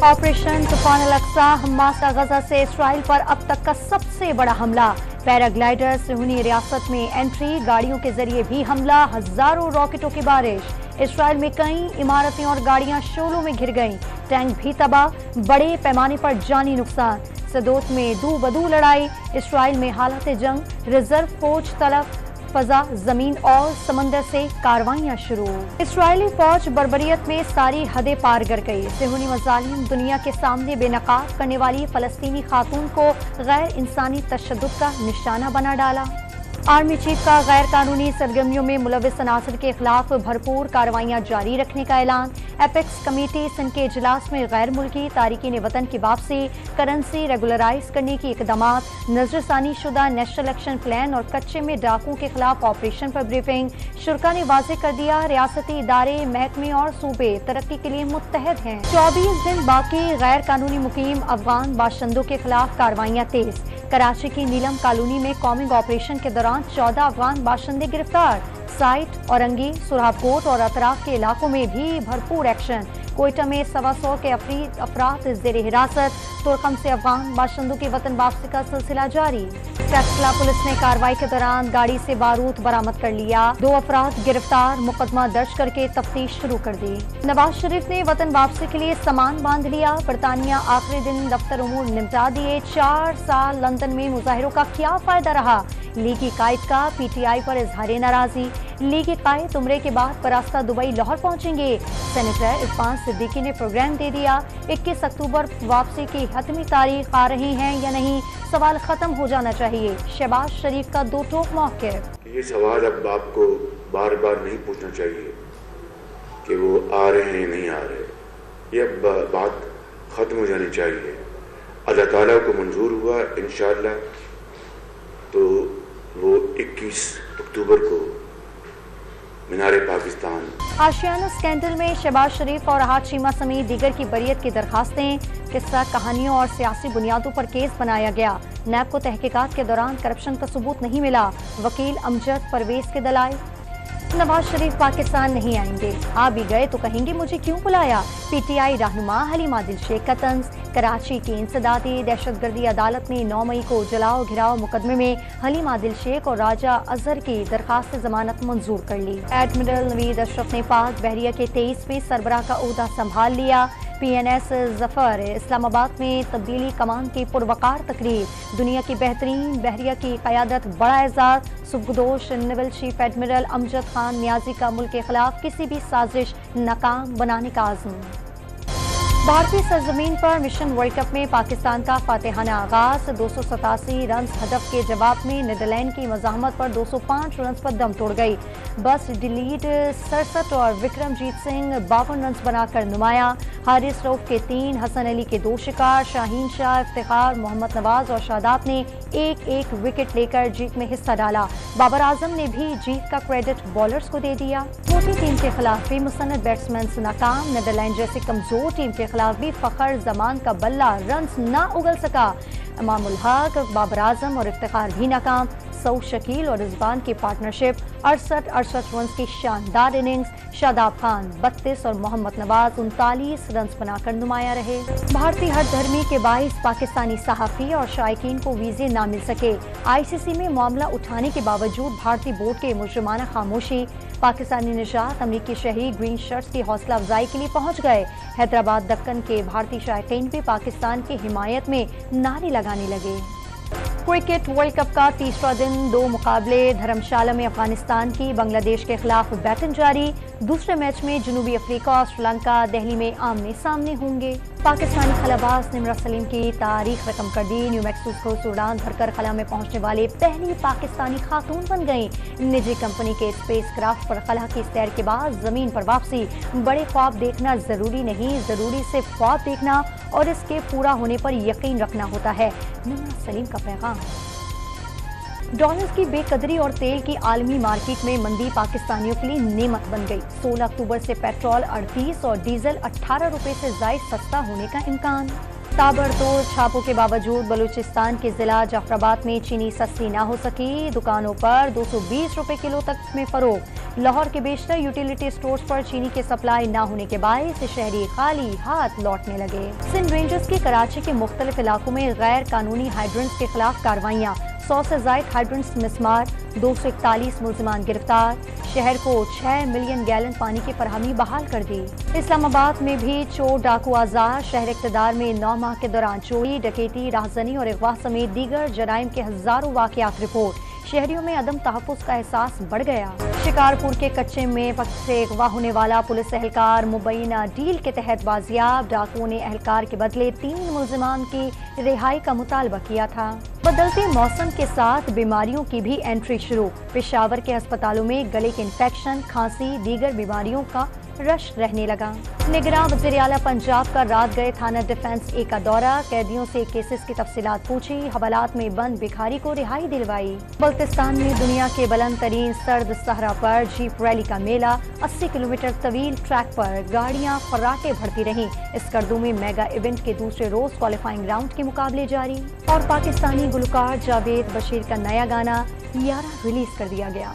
Operation तूफान Al-Aqsa Hamas का गजा से इसराइल पर अब तक का सबसे बड़ा हमला। पैराग्लाइडर सिहूनी रियासत में एंट्री, गाड़ियों के जरिए भी हमला, हजारों रॉकेटों की बारिश। इसराइल में कई इमारतें और गाड़ियां शोलों में घिर गईं, टैंक भी तबाह, बड़े पैमाने पर जानी नुकसान। सदोत में दू बदू लड़ाई, इसराइल में हालत जंग, रिजर्व फौज तलब, फजा, जमीन और समंदर से कार्रवाइयां शुरू। इसराइली फौज बर्बरियत में सारी हदें पार कर गई। सिहूनी मजालिम दुनिया के सामने बेनकाब करने वाली फलस्तीनी खातून को गैर इंसानी तशद्दुद का निशाना बना डाला। आर्मी चीफ का गैर कानूनी सरगर्मियों में मुलविस अनासर के खिलाफ भरपूर कार्रवाइयां जारी रखने का ऐलान। एपेक्स कमेटी सिंध के इजलास में गैर मुल्की तारिकीन वतन की वापसी, करेंसी रेगुलराइज करने की इकदामात, नजरसानी शुदा नेशनल एक्शन प्लान और कच्चे में डाकुओं के खिलाफ ऑपरेशन पर ब्रीफिंग। शुरा ने वाज़ेह कर दिया, रियासती इदारे, महकमे और सूबे तरक्की के लिए मुत्तहद हैं। 24 दिन बाकी, गैर कानूनी मुकीम अफगान बाशिंदों के खिलाफ कार्रवाइयां तेज। कराची की नीलम कॉलोनी में कॉमिंग ऑपरेशन के दौरान 14 अफगान बाशिंदे गिरफ्तार। साइट, औरंगी, सुरहाबकोट और अतराफ के इलाकों में भी भरपूर एक्शन। कोयटा में 125 के अफराद जेर हिरासत। तुर्कम से अफगान बाशिंदों की वतन वापसी का सिलसिला जारी। टैक्सला पुलिस ने कार्रवाई के दौरान गाड़ी से बारूद बरामद कर लिया, 2 अफराद गिरफ्तार, मुकदमा दर्ज करके तफ्तीश शुरू कर दी। नवाज शरीफ ने वतन वापसी के लिए सामान बांध लिया, बरतानिया आखिरी दिन दफ्तर उमूर निपटा दिए। 4 साल लंदन में मुजाहिरों का क्या फायदा रहा? लीगी कायद का पीटीआई पर इजहार नाराजी। लीगी कायद उम्रे के बाद बरास्ता दुबई लाहौर पहुंचेंगे। सेनेटर इरफान सिद्दीकी ने प्रोग्राम दे दिया। 21 अक्टूबर वापसी की हतमी तारीख आ रही है या नहीं, सवाल खत्म हो जाना चाहिए। शहबाज शरीफ का दो टोक मौक़िफ़। ये सवाल अब आपको बार बार नहीं पूछना चाहिए कि वो आ रहे हैं या नहीं आ रहे। ये अब बात खत्म हो जानी चाहिए। अल्लाह ताला को मंजूर हुआ इंशाअल्लाह तो वो 21 अक्टूबर को मीनारे पाकिस्तान। आशियाना स्कैंडल में शहबाज शरीफ और अहाद शीमा समेत दीगर की बरियत की दरखास्तें, किस्सा कहानियों और सियासी बुनियादों पर केस बनाया गया। नैब को तहकीकात के दौरान करप्शन का सबूत नहीं मिला। वकील अमजद परवेज के दलाइल। नवाज शरीफ पाकिस्तान नहीं आएंगे, आ भी गए तो कहेंगे मुझे क्यों बुलाया। पीटीआई रहनुमा हलीमा दिलशेख का तंज। कराची की इंसदादी दहशतगर्दी अदालत ने 9 मई को जलाओ घिराव मुकदमे में हलीमा दिलशेख और राजा अजहर की दरखास्त जमानत मंजूर कर ली। एडमिरल नवीद अशरफ ने पाक बहरिया के 23वें सरबराह का ओहदा संभाल लिया। PNS जफर इस्लामाबाद में तब्दीली कमान की पुरवकार तकरीर। दुनिया की बेहतरीन बहरिया की क़यादत बड़ा एजाज। सुबगदोश naval chief admiral Amjad Khan Niazi का मुल्क के खिलाफ किसी भी साजिश नाकाम बनाने का आज़म। भारतीय सरजमीन पर मिशन वर्ल्ड कप में पाकिस्तान का फातिहाना आगाज। 287 रन हदफ के जवाब में नीदरलैंड की मज़ाहमत पर 205 रन पर दम तोड़ गई। बस डिलीट 67 और विक्रमजीत सिंह 52 रन बनाकर नुमाया। हारिस रऊफ के 3, हसन अली के 2 शिकार। शाहीन शाह, इफ्तिखार, मोहम्मद नवाज और शादाब ने एक विकेट लेकर जीत में हिस्सा डाला। बाबर आजम ने भी जीत का क्रेडिट बॉलर्स को दे दिया। मोटी टीम के खिलाफ भी मुसन्नद बैट्समैन नाकाम। नीदरलैंड जैसी कमजोर टीम के खिलाफ भी फखर जमान का बल्ला रन्स ना उगल सका। इमामुल हक, बाबर आजम और इफ्तिखार भी नाकाम। सऊद शकील और रिजवान की पार्टनरशिप 68 रन की शानदार इनिंग्स। शादाब खान 32 और मोहम्मद नवाज 39 रन बनाकर नुमाया रहे। भारतीय हर धर्मी के बाइस पाकिस्तानी सहाफ़ी और शायकीन को वीज़े ना मिल सके। ICC में मामला उठाने के बावजूद भारतीय बोर्ड के मुजरिमाना खामोशी। पाकिस्तानी निजात अमरीकी शहरी ग्रीन शर्ट्स की हौसला अफजाई के लिए पहुंच गए। हैदराबाद दक्कन के भारतीय शायकीन भी पाकिस्तान की हिमायत में नारे लगाने लगे। क्रिकेट वर्ल्ड कप का तीसरा दिन 2 मुकाबले। धर्मशाला में अफगानिस्तान की बांग्लादेश के खिलाफ बैटिंग जारी। दूसरे मैच में जनूबी अफ्रीका और श्रीलंका दिल्ली में आमने सामने होंगे। पाकिस्तानी खलाबाज निमरा सलीम की तारीख रकम कर दी। न्यू मैक्सिको से उड़ान भरकर खला में पहुंचने वाले पहली पाकिस्तानी खातून बन गई। निजी कंपनी के स्पेस क्राफ्ट पर खला की सैर के बाद जमीन पर वापसी। बड़े ख्वाब देखना जरूरी नहीं, जरूरी सिर्फ ख्वाब देखना और इसके पूरा होने पर यकीन रखना होता है। निमरा सलीम का पैगाम। डॉलर्स की बेकदरी और तेल की आलमी मार्केट में मंदी पाकिस्तानियों के लिए नेमत बन गई। 16 अक्टूबर से पेट्रोल 38 और डीजल 18 रुपए से जायद सस्ता होने का इम्कान। ताबड़तोड़ छापों के बावजूद बलूचिस्तान के जिला जाफराबाद में चीनी सस्ती ना हो सकी। दुकानों पर 220 रुपए किलो तक में फरोख्त। लाहौर के बेशतर यूटिलिटी स्टोर्स पर चीनी की सप्लाई न होने के बायस शहरी खाली हाथ लौटने लगे। सिंध रेंजर्स की कराची के मुख्तलिफ इलाकों में गैर कानूनी हाइड्रेंट्स के खिलाफ कार्रवाइयाँ, 100 से ज़ायद हाइड्रेंट्स मिसमार, 241 मुल्जिमान गिरफ्तार। शहर को 6 मिलियन गैलन पानी की फरहमी बहाल कर दी। इस्लामाबाद में भी चोर डाकू आज़ाद, शहर इक़्तिदार में 9 माह के दौरान चोरी, डकैती, राहज़नी और अगवा समेत दीगर जराइम के हज़ारों वाक़यात रिपोर्ट। शहरियों में अदम तहफ़्फ़ुज़ का एहसास बढ़ गया। शिकारपुर के कच्चे में वक्त से अगवा होने वाला पुलिस एहलकार मुबैना डील के तहत बाजियाब। डाकुओं ने एहलकार के बदले 3 मुल्जिमान की रिहाई का मुतालबा किया था। बदलते मौसम के साथ बीमारियों की भी एंट्री शुरू। पेशावर के अस्पतालों में गले के इन्फेक्शन, खांसी, दीगर बीमारियों का रश रहने लगा। निगरान वज़ीर आला पंजाब का रात गए थाना डिफेंस ए का दौरा, कैदियों से केसेस की तफसीलात पूछी, हवालात में बंद भिखारी को रिहाई दिलवाई। बल्तिस्तान में दुनिया के बुलंद तरीन सर्द सहरा पर जीप रैली का मेला, 80 किलोमीटर तवील ट्रैक पर गाड़ियां फर्राटे भरती रहीं। स्कर्दू में मेगा इवेंट के दूसरे रोज क्वालिफाइंग राउंड के मुकाबले जारी। और पाकिस्तानी गुलकार जावेद बशीर का नया गाना यारा रिलीज कर दिया गया।